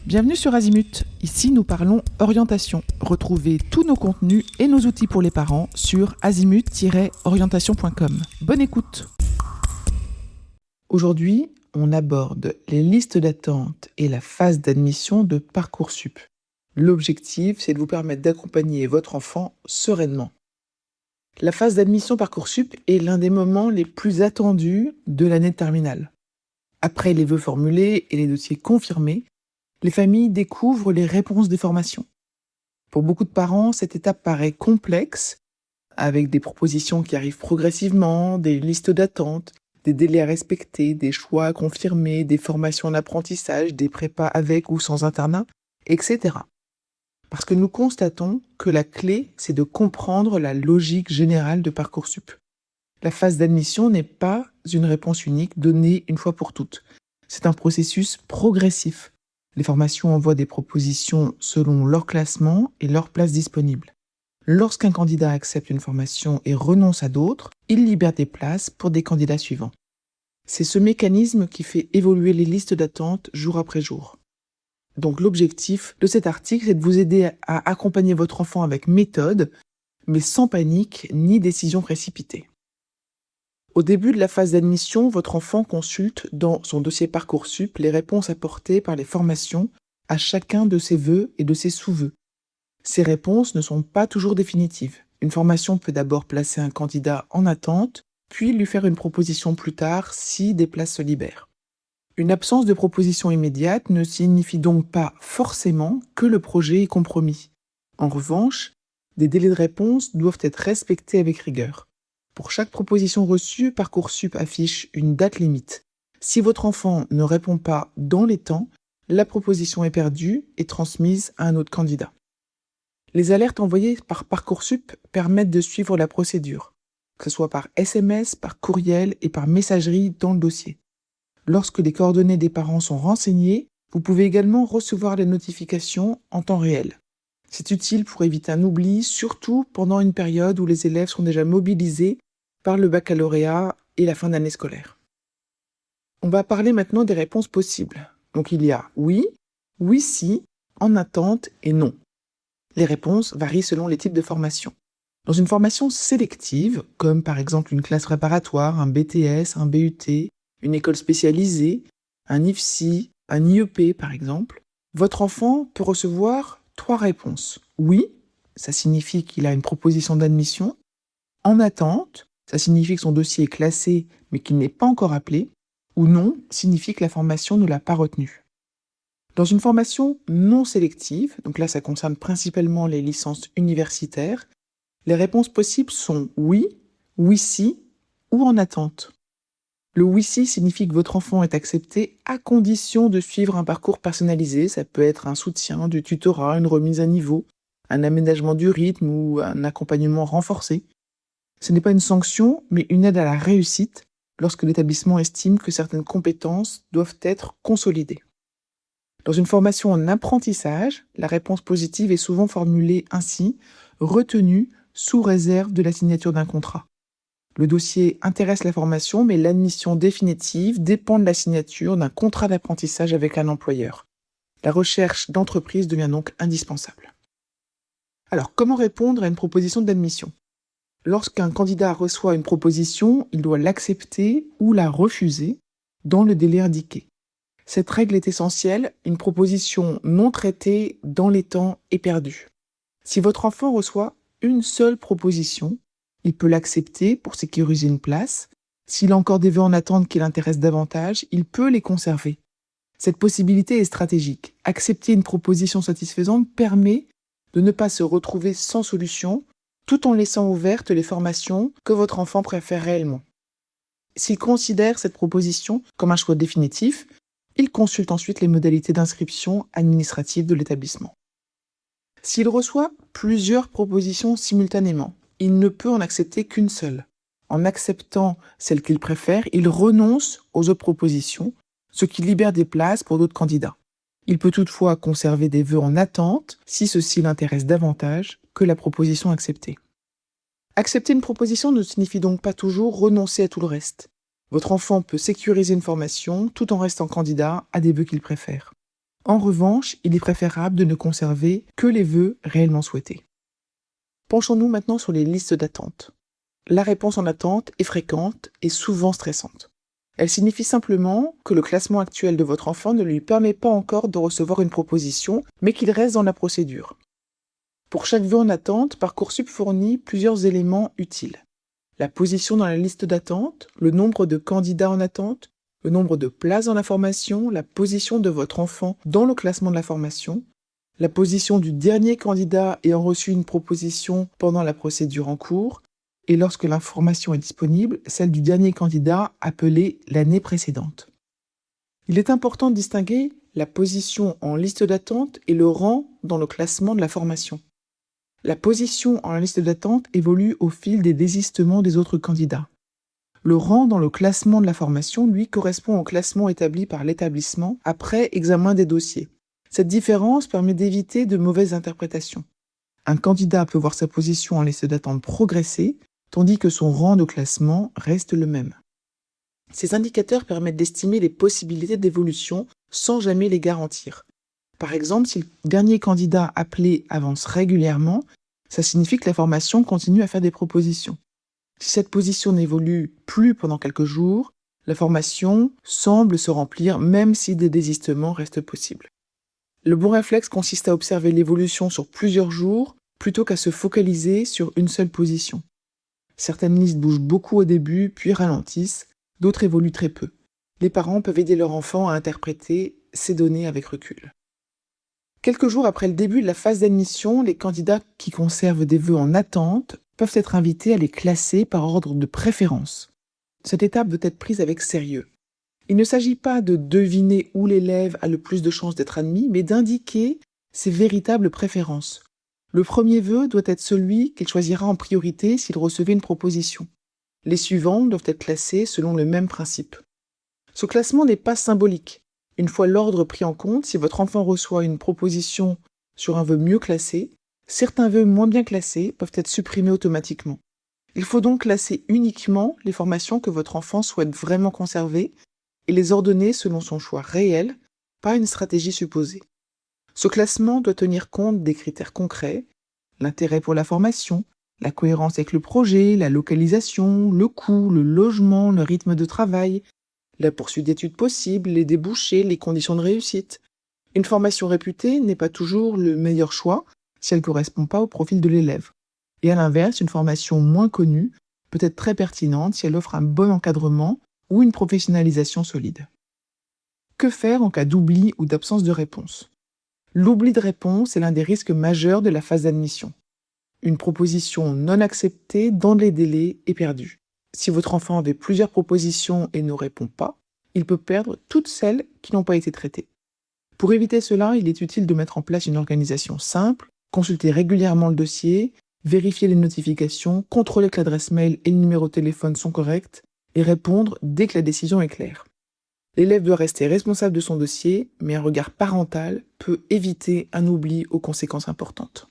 Bienvenue sur Azimut. Ici, nous parlons orientation. Retrouvez tous nos contenus et nos outils pour les parents sur azimut-orientation.com. Bonne écoute. Aujourd'hui, on aborde les listes d'attente et la phase d'admission de Parcoursup. L'objectif, c'est de vous permettre d'accompagner votre enfant sereinement. La phase d'admission Parcoursup est l'un des moments les plus attendus de l'année de terminale. Après les vœux formulés et les dossiers confirmés, les familles découvrent les réponses des formations. Pour beaucoup de parents, cette étape paraît complexe, avec des propositions qui arrivent progressivement, des listes d'attente, des délais à respecter, des choix à confirmer, des formations en apprentissage, des prépas avec ou sans internat, etc. Parce que nous constatons que la clé, c'est de comprendre la logique générale de Parcoursup. La phase d'admission n'est pas une réponse unique donnée une fois pour toutes. C'est un processus progressif. Les formations envoient des propositions selon leur classement et leur place disponible. Lorsqu'un candidat accepte une formation et renonce à d'autres, il libère des places pour des candidats suivants. C'est ce mécanisme qui fait évoluer les listes d'attente jour après jour. Donc l'objectif de cet article, c'est de vous aider à accompagner votre enfant avec méthode, mais sans panique ni décision précipitée. Au début de la phase d'admission, votre enfant consulte dans son dossier Parcoursup les réponses apportées par les formations à chacun de ses vœux et de ses sous-vœux. Ces réponses ne sont pas toujours définitives. Une formation peut d'abord placer un candidat en attente, puis lui faire une proposition plus tard si des places se libèrent. Une absence de proposition immédiate ne signifie donc pas forcément que le projet est compromis. En revanche, des délais de réponse doivent être respectés avec rigueur. Pour chaque proposition reçue, Parcoursup affiche une date limite. Si votre enfant ne répond pas dans les temps, la proposition est perdue et transmise à un autre candidat. Les alertes envoyées par Parcoursup permettent de suivre la procédure, que ce soit par SMS, par courriel et par messagerie dans le dossier. Lorsque les coordonnées des parents sont renseignées, vous pouvez également recevoir les notifications en temps réel. C'est utile pour éviter un oubli, surtout pendant une période où les élèves sont déjà mobilisés par le baccalauréat et la fin d'année scolaire. On va parler maintenant des réponses possibles. Donc il y a oui, oui si, en attente et non. Les réponses varient selon les types de formation. Dans une formation sélective, comme par exemple une classe préparatoire, un BTS, un BUT, une école spécialisée, un IFSI, un IEP par exemple, votre enfant peut recevoir 3 réponses. Oui, ça signifie qu'il a une proposition d'admission. En attente, ça signifie que son dossier est classé mais qu'il n'est pas encore appelé. Ou non, signifie que la formation ne l'a pas retenu. Dans une formation non sélective, donc là ça concerne principalement les licences universitaires, les réponses possibles sont oui, oui si ou en attente. Le oui si signifie que votre enfant est accepté à condition de suivre un parcours personnalisé. Ça peut être un soutien, du tutorat, une remise à niveau, un aménagement du rythme ou un accompagnement renforcé. Ce n'est pas une sanction, mais une aide à la réussite lorsque l'établissement estime que certaines compétences doivent être consolidées. Dans une formation en apprentissage, la réponse positive est souvent formulée ainsi, retenue sous réserve de la signature d'un contrat. Le dossier intéresse la formation, mais l'admission définitive dépend de la signature d'un contrat d'apprentissage avec un employeur. La recherche d'entreprise devient donc indispensable. Alors, comment répondre à une proposition d'admission ? Lorsqu'un candidat reçoit une proposition, il doit l'accepter ou la refuser dans le délai indiqué. Cette règle est essentielle, une proposition non traitée dans les temps est perdue. Si votre enfant reçoit une seule proposition, il peut l'accepter pour sécuriser une place. S'il a encore des vœux en attente qui l'intéressent davantage, il peut les conserver. Cette possibilité est stratégique. Accepter une proposition satisfaisante permet de ne pas se retrouver sans solution, tout en laissant ouvertes les formations que votre enfant préfère réellement. S'il considère cette proposition comme un choix définitif, il consulte ensuite les modalités d'inscription administrative de l'établissement. S'il reçoit plusieurs propositions simultanément, il ne peut en accepter qu'une seule. En acceptant celle qu'il préfère, il renonce aux autres propositions, ce qui libère des places pour d'autres candidats. Il peut toutefois conserver des vœux en attente si ceci l'intéresse davantage que la proposition acceptée. Accepter une proposition ne signifie donc pas toujours renoncer à tout le reste. Votre enfant peut sécuriser une formation tout en restant candidat à des vœux qu'il préfère. En revanche, il est préférable de ne conserver que les vœux réellement souhaités. Penchons-nous maintenant sur les listes d'attente. La réponse en attente est fréquente et souvent stressante. Elle signifie simplement que le classement actuel de votre enfant ne lui permet pas encore de recevoir une proposition, mais qu'il reste dans la procédure. Pour chaque vœu en attente, Parcoursup fournit plusieurs éléments utiles. La position dans la liste d'attente, le nombre de candidats en attente, le nombre de places dans la formation, la position de votre enfant dans le classement de la formation, la position du dernier candidat ayant reçu une proposition pendant la procédure en cours, et lorsque l'information est disponible, celle du dernier candidat appelé l'année précédente. Il est important de distinguer la position en liste d'attente et le rang dans le classement de la formation. La position en liste d'attente évolue au fil des désistements des autres candidats. Le rang dans le classement de la formation, lui, correspond au classement établi par l'établissement après examen des dossiers. Cette différence permet d'éviter de mauvaises interprétations. Un candidat peut voir sa position en liste d'attente progresser, tandis que son rang de classement reste le même. Ces indicateurs permettent d'estimer les possibilités d'évolution sans jamais les garantir. Par exemple, si le dernier candidat appelé avance régulièrement, ça signifie que la formation continue à faire des propositions. Si cette position n'évolue plus pendant quelques jours, la formation semble se remplir même si des désistements restent possibles. Le bon réflexe consiste à observer l'évolution sur plusieurs jours plutôt qu'à se focaliser sur une seule position. Certaines listes bougent beaucoup au début puis ralentissent, d'autres évoluent très peu. Les parents peuvent aider leur enfant à interpréter ces données avec recul. Quelques jours après le début de la phase d'admission, les candidats qui conservent des vœux en attente peuvent être invités à les classer par ordre de préférence. Cette étape doit être prise avec sérieux. Il ne s'agit pas de deviner où l'élève a le plus de chances d'être admis, mais d'indiquer ses véritables préférences. Le premier vœu doit être celui qu'il choisira en priorité s'il recevait une proposition. Les suivants doivent être classés selon le même principe. Ce classement n'est pas symbolique. Une fois l'ordre pris en compte, si votre enfant reçoit une proposition sur un vœu mieux classé, certains vœux moins bien classés peuvent être supprimés automatiquement. Il faut donc classer uniquement les formations que votre enfant souhaite vraiment conserver et les ordonner selon son choix réel, pas une stratégie supposée. Ce classement doit tenir compte des critères concrets, l'intérêt pour la formation, la cohérence avec le projet, la localisation, le coût, le logement, le rythme de travail, la poursuite d'études possibles, les débouchés, les conditions de réussite. Une formation réputée n'est pas toujours le meilleur choix si elle ne correspond pas au profil de l'élève. Et à l'inverse, une formation moins connue peut être très pertinente si elle offre un bon encadrement ou une professionnalisation solide. Que faire en cas d'oubli ou d'absence de réponse ? L'oubli de réponse est l'un des risques majeurs de la phase d'admission. Une proposition non acceptée dans les délais est perdue. Si votre enfant avait plusieurs propositions et ne répond pas, il peut perdre toutes celles qui n'ont pas été traitées. Pour éviter cela, il est utile de mettre en place une organisation simple, consulter régulièrement le dossier, vérifier les notifications, contrôler que l'adresse mail et le numéro de téléphone sont corrects et répondre dès que la décision est claire. L'élève doit rester responsable de son dossier, mais un regard parental peut éviter un oubli aux conséquences importantes.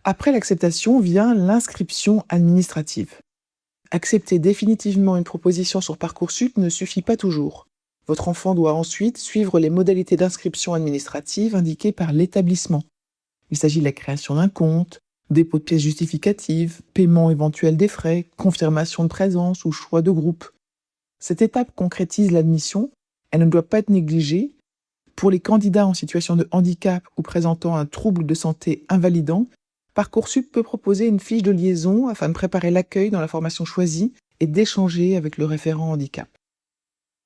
Après l'acceptation vient l'inscription administrative. Accepter définitivement une proposition sur Parcoursup ne suffit pas toujours. Votre enfant doit ensuite suivre les modalités d'inscription administrative indiquées par l'établissement. Il s'agit de la création d'un compte, dépôt de pièces justificatives, paiement éventuel des frais, confirmation de présence ou choix de groupe. Cette étape concrétise l'admission, elle ne doit pas être négligée. Pour les candidats en situation de handicap ou présentant un trouble de santé invalidant, Parcoursup peut proposer une fiche de liaison afin de préparer l'accueil dans la formation choisie et d'échanger avec le référent handicap.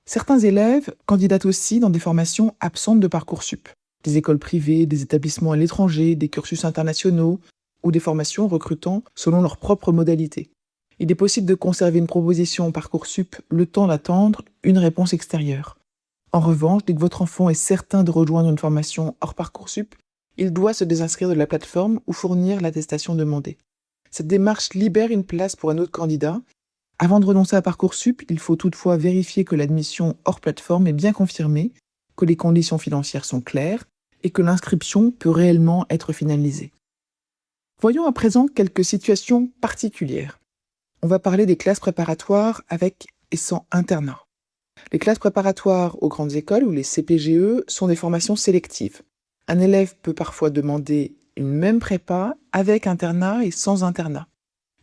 Certains élèves candidatent aussi dans des formations absentes de Parcoursup, des écoles privées, des établissements à l'étranger, des cursus internationaux ou des formations recrutant selon leurs propres modalités. Il est possible de conserver une proposition Parcoursup le temps d'attendre une réponse extérieure. En revanche, dès que votre enfant est certain de rejoindre une formation hors Parcoursup, il doit se désinscrire de la plateforme ou fournir l'attestation demandée. Cette démarche libère une place pour un autre candidat. Avant de renoncer à Parcoursup, il faut toutefois vérifier que l'admission hors plateforme est bien confirmée, que les conditions financières sont claires et que l'inscription peut réellement être finalisée. Voyons à présent quelques situations particulières. On va parler des classes préparatoires avec et sans internat. Les classes préparatoires aux grandes écoles ou les CPGE sont des formations sélectives. Un élève peut parfois demander une même prépa avec internat et sans internat.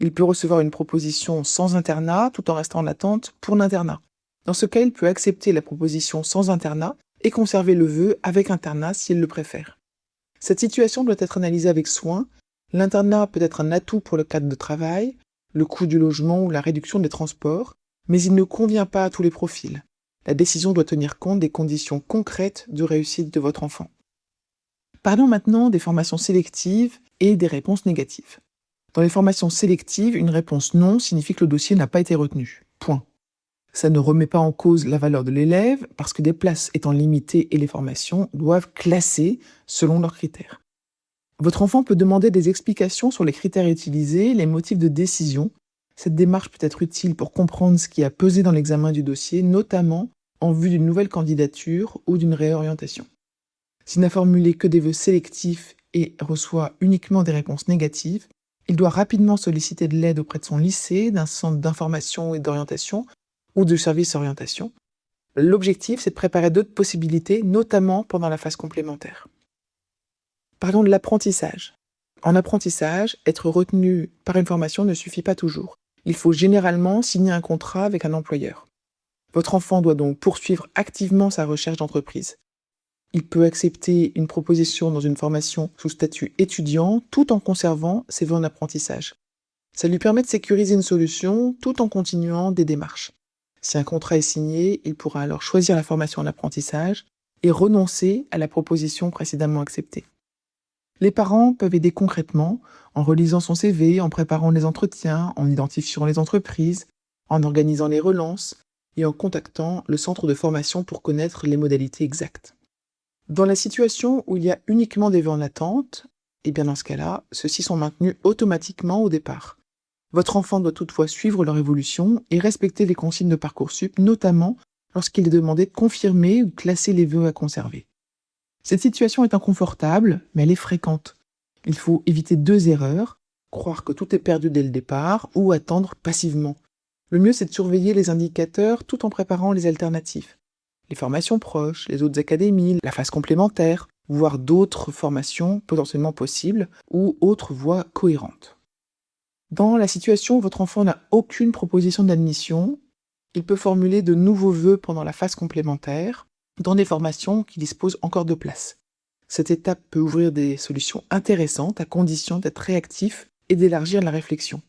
Il peut recevoir une proposition sans internat tout en restant en attente pour l'internat. Dans ce cas, il peut accepter la proposition sans internat et conserver le vœu avec internat s'il le préfère. Cette situation doit être analysée avec soin. L'internat peut être un atout pour le cadre de travail, le coût du logement ou la réduction des transports, mais il ne convient pas à tous les profils. La décision doit tenir compte des conditions concrètes de réussite de votre enfant. Parlons maintenant des formations sélectives et des réponses négatives. Dans les formations sélectives, une réponse non signifie que le dossier n'a pas été retenu. Point. Ça ne remet pas en cause la valeur de l'élève parce que des places étant limitées et les formations doivent classer selon leurs critères. Votre enfant peut demander des explications sur les critères utilisés, les motifs de décision. Cette démarche peut être utile pour comprendre ce qui a pesé dans l'examen du dossier, notamment en vue d'une nouvelle candidature ou d'une réorientation. S'il n'a formulé que des vœux sélectifs et reçoit uniquement des réponses négatives, il doit rapidement solliciter de l'aide auprès de son lycée, d'un centre d'information et d'orientation ou de service orientation. L'objectif, c'est de préparer d'autres possibilités, notamment pendant la phase complémentaire. Parlons de l'apprentissage. En apprentissage, être retenu par une formation ne suffit pas toujours. Il faut généralement signer un contrat avec un employeur. Votre enfant doit donc poursuivre activement sa recherche d'entreprise. Il peut accepter une proposition dans une formation sous statut étudiant tout en conservant ses vœux en apprentissage. Ça lui permet de sécuriser une solution tout en continuant des démarches. Si un contrat est signé, il pourra alors choisir la formation en apprentissage et renoncer à la proposition précédemment acceptée. Les parents peuvent aider concrètement en relisant son CV, en préparant les entretiens, en identifiant les entreprises, en organisant les relances et en contactant le centre de formation pour connaître les modalités exactes. Dans la situation où il y a uniquement des vœux en attente, et bien dans ce cas-là, ceux-ci sont maintenus automatiquement au départ. Votre enfant doit toutefois suivre leur évolution et respecter les consignes de Parcoursup, notamment lorsqu'il est demandé de confirmer ou de classer les vœux à conserver. Cette situation est inconfortable, mais elle est fréquente. Il faut éviter 2 erreurs, croire que tout est perdu dès le départ ou attendre passivement. Le mieux, c'est de surveiller les indicateurs tout en préparant les alternatives. Les formations proches, les autres académies, la phase complémentaire, voire d'autres formations potentiellement possibles ou autres voies cohérentes. Dans la situation où votre enfant n'a aucune proposition d'admission, il peut formuler de nouveaux vœux pendant la phase complémentaire dans des formations qui disposent encore de place. Cette étape peut ouvrir des solutions intéressantes à condition d'être réactif et d'élargir la réflexion.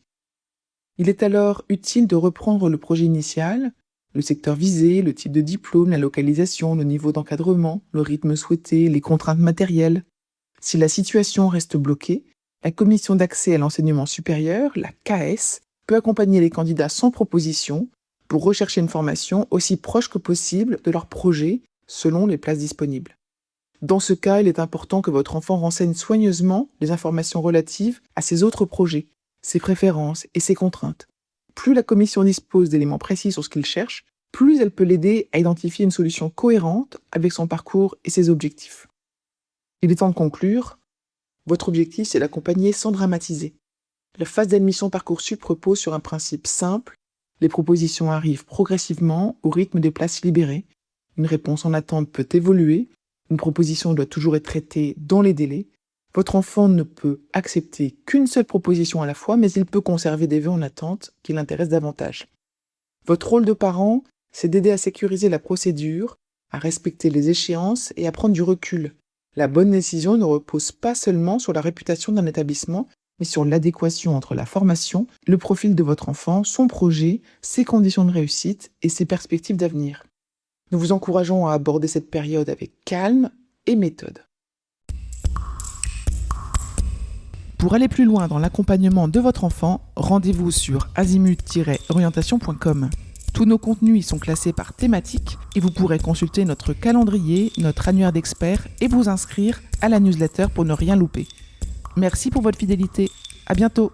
Il est alors utile de reprendre le projet initial, le secteur visé, le type de diplôme, la localisation, le niveau d'encadrement, le rythme souhaité, les contraintes matérielles. Si la situation reste bloquée, la Commission d'accès à l'enseignement supérieur, la CAES, peut accompagner les candidats sans proposition pour rechercher une formation aussi proche que possible de leur projet selon les places disponibles. Dans ce cas, il est important que votre enfant renseigne soigneusement les informations relatives à ses autres projets, ses préférences et ses contraintes. Plus la commission dispose d'éléments précis sur ce qu'il cherche, plus elle peut l'aider à identifier une solution cohérente avec son parcours et ses objectifs. Il est temps de conclure. Votre objectif, c'est d'accompagner sans dramatiser. La phase d'admission Parcoursup repose sur un principe simple. Les propositions arrivent progressivement au rythme des places libérées. Une réponse en attente peut évoluer. Une proposition doit toujours être traitée dans les délais. Votre enfant ne peut accepter qu'une seule proposition à la fois, mais il peut conserver des vœux en attente qui l'intéressent davantage. Votre rôle de parent, c'est d'aider à sécuriser la procédure, à respecter les échéances et à prendre du recul. La bonne décision ne repose pas seulement sur la réputation d'un établissement, mais sur l'adéquation entre la formation, le profil de votre enfant, son projet, ses conditions de réussite et ses perspectives d'avenir. Nous vous encourageons à aborder cette période avec calme et méthode. Pour aller plus loin dans l'accompagnement de votre enfant, rendez-vous sur azimut-orientation.com. Tous nos contenus y sont classés par thématique et vous pourrez consulter notre calendrier, notre annuaire d'experts et vous inscrire à la newsletter pour ne rien louper. Merci pour votre fidélité. À bientôt.